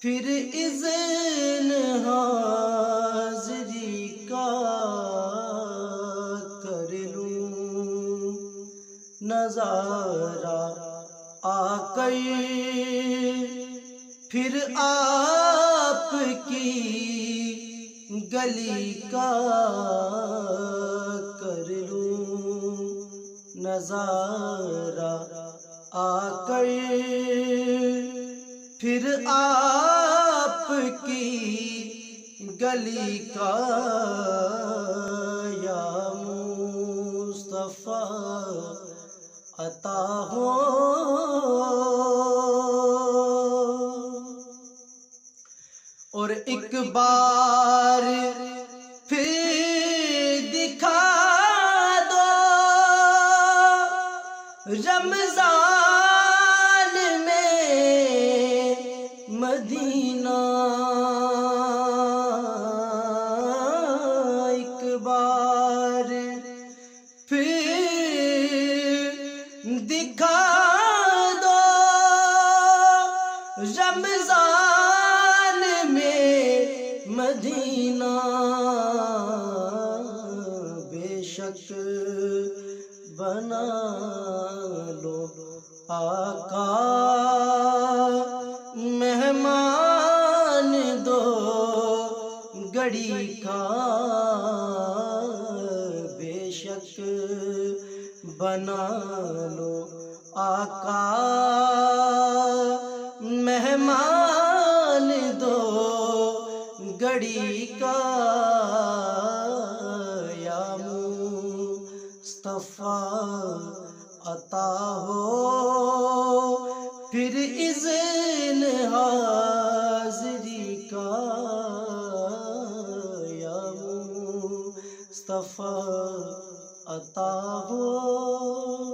پھر اذن حاضری کا کر لوں نظارہ آ کر، پھر آپ کی گلی کا کر لوں نظارہ آ کر، پھر آپ کی گلی کا یا مصطفیٰ عطا ہو۔ اور ایک بار پھر دکھا دو رمضان میں مدینہ، ایک بار پھر دکھا دو رمضان میں مدینہ، بے شک بنا لو آقا مہمان دو گھڑی کا، بے شک بنا لو آقا مہمان دو گھڑی کا، یا مصطفیٰ عطا ہو۔ پھر اذن حاضری کا، یا مصطفیٰ عطا ہو۔